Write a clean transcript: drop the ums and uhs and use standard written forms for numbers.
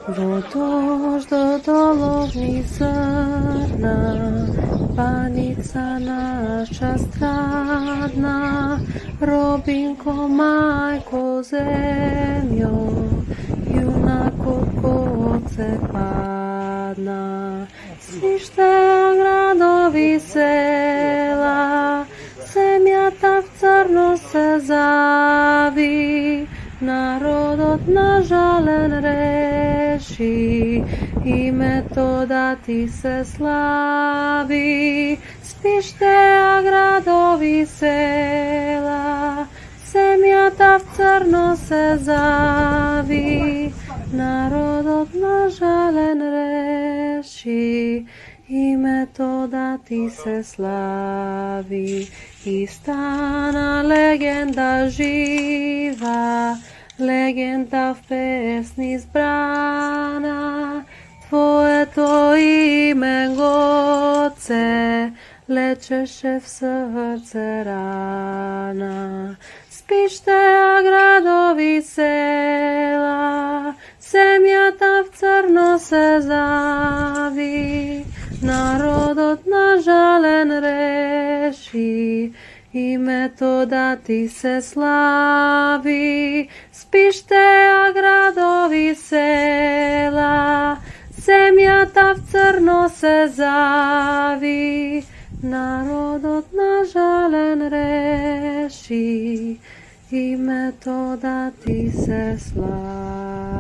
Отож до доловні зерна, паніця наша страдна, робінко, майко, землю, юнако, коце падна. Свіжте градові села, сем'ята в царно се заві, Народот на жален реши, и метода ти се слави. Спиште, а градови села, семята в църно се зави. Народот на жален реши, и метода ти се слави. И стана легенда жива, легенда в песни збрана. Твоето име, Отце, лечеше в сърце рана. Спиште, а градови села, семята в църно се зави. Народот на жален реши, и метода ти се слави. Спиште, а градови села, семята в църно се зави. Народот на жален реши, и метода ти се слави.